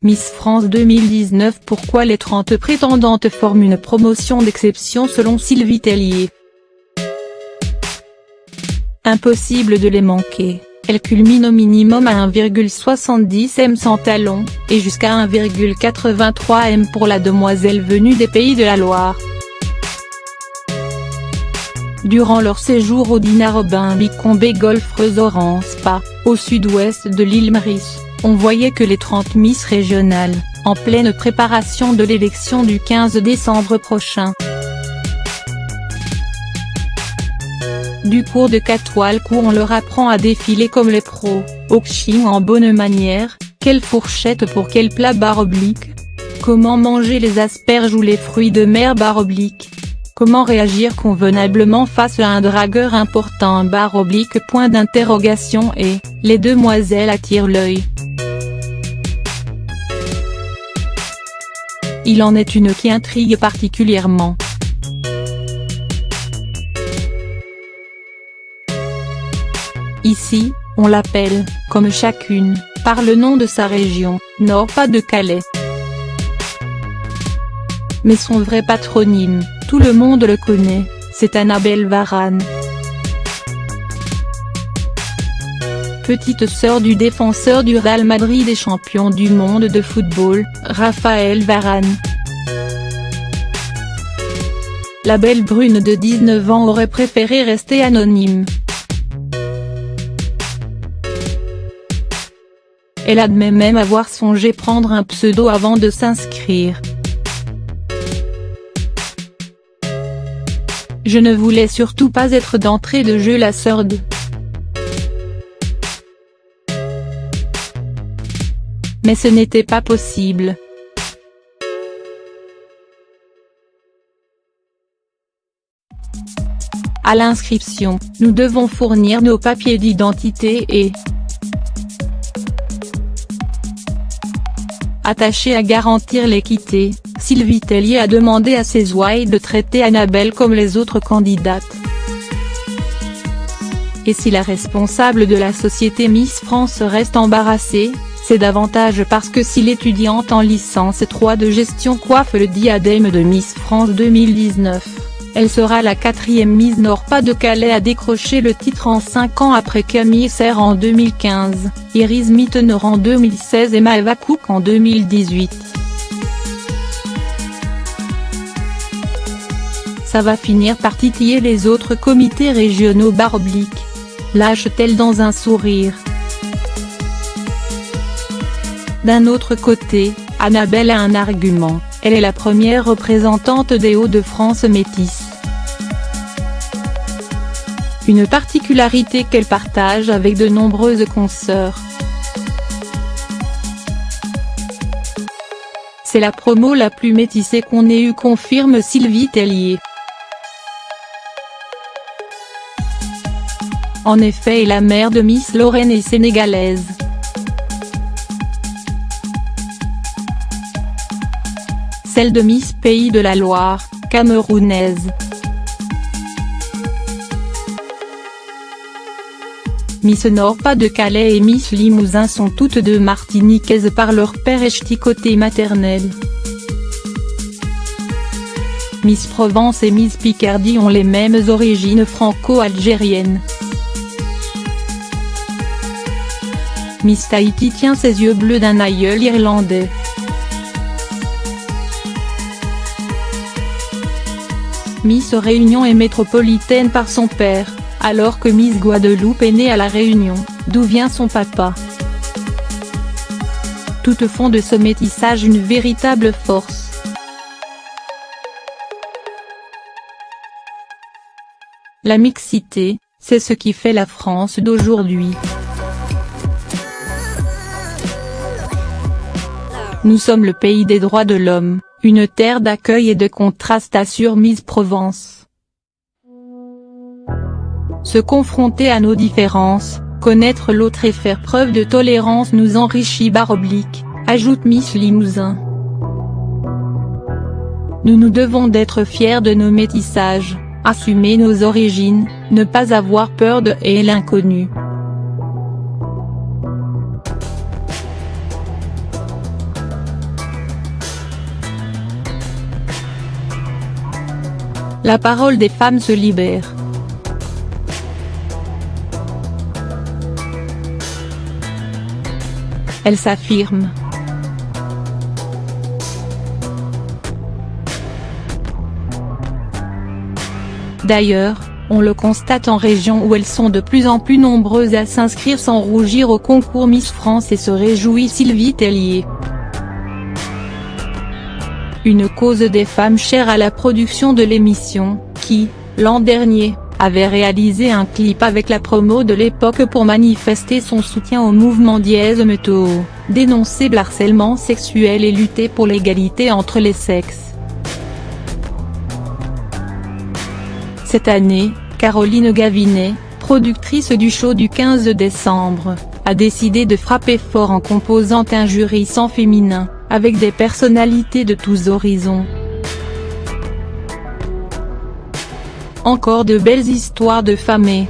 Miss France 2019. Pourquoi les 30 prétendantes forment une promotion d'exception selon Sylvie Tellier? Impossible de les manquer, elles culminent au minimum à 1,70 m sans talons, et jusqu'à 1,83 m pour la demoiselle venue des Pays de la Loire. Durant leur séjour au Dina Robin Bicombé Golf Resort Spa, au sud-ouest de l'île Maurice, on voyait que les 30 Miss régionales, en pleine préparation de l'élection du 15 décembre prochain. Du cours de 4 toiles où on leur apprend à défiler comme les pros, au kching en bonne manière, quelle fourchette pour quel plat /oblique, comment manger les asperges ou les fruits de mer /oblique, comment réagir convenablement face à un dragueur important /oblique point d'interrogation et, les demoiselles attirent l'œil. Il en est une qui intrigue particulièrement. Ici, on l'appelle, comme chacune, par le nom de sa région, Nord-Pas-de-Calais. Mais son vrai patronyme, tout le monde le connaît, c'est Annabelle Varane. Petite sœur du défenseur du Real Madrid et champion du monde de football, Raphaël Varane. La belle brune de 19 ans aurait préféré rester anonyme. Elle admet même avoir songé prendre un pseudo avant de s'inscrire. Je ne voulais surtout pas être d'entrée de jeu la sœur de. Mais ce n'était pas possible. À l'inscription, nous devons fournir nos papiers d'identité et attachée à garantir l'équité, Sylvie Tellier a demandé à ses ouailles de traiter Annabelle comme les autres candidates. Et si la responsable de la société Miss France reste embarrassée, c'est davantage parce que si l'étudiante en licence 3 de gestion coiffe le diadème de Miss France 2019, elle sera la 4e Miss Nord-Pas-de-Calais à décrocher le titre en 5 ans après Camille Serre en 2015, Iris Mitteneur en 2016 et Maëva Cook en 2018. Ça va finir par titiller les autres comités régionaux /oblique. Lâche-t-elle dans un sourire. D'un autre côté, Annabelle a un argument, elle est la première représentante des Hauts-de-France métisses. Une particularité qu'elle partage avec de nombreuses consoeurs. C'est la promo la plus métissée qu'on ait eue, confirme Sylvie Tellier. En effet, la mère de Miss Lorraine est sénégalaise. Celle de Miss Pays de la Loire, camerounaise. Miss Nord-Pas-de-Calais et Miss Limousin sont toutes deux martiniquaises par leur père et ch'ti côté maternel. Miss Provence et Miss Picardie ont les mêmes origines franco-algériennes. Miss Tahiti tient ses yeux bleus d'un aïeul irlandais. Miss Réunion est métropolitaine par son père, alors que Miss Guadeloupe est née à La Réunion, d'où vient son papa. Toutes font de ce métissage une véritable force. La mixité, c'est ce qui fait la France d'aujourd'hui. Nous sommes le pays des droits de l'homme, une terre d'accueil et de contraste, assure Miss Provence. Se confronter à nos différences, connaître l'autre et faire preuve de tolérance nous enrichit /oblique, ajoute Miss Limousin. Nous nous devons d'être fiers de nos métissages, assumer nos origines, ne pas avoir peur de et l'inconnu. la parole des femmes se libère. Elles s'affirment. D'ailleurs, on le constate en région où elles sont de plus en plus nombreuses à s'inscrire sans rougir au concours Miss France, et se réjouit Sylvie Tellier. Une cause des femmes chère à la production de l'émission, qui, l'an dernier, avait réalisé un clip avec la promo de l'époque pour manifester son soutien au mouvement Dièse Meto, dénoncer le harcèlement sexuel et lutter pour l'égalité entre les sexes. Cette année, Caroline Gavinet, productrice du show du 15 décembre, a décidé de frapper fort en composant un jury sans féminin, avec des personnalités de tous horizons. Encore de belles histoires de femmes et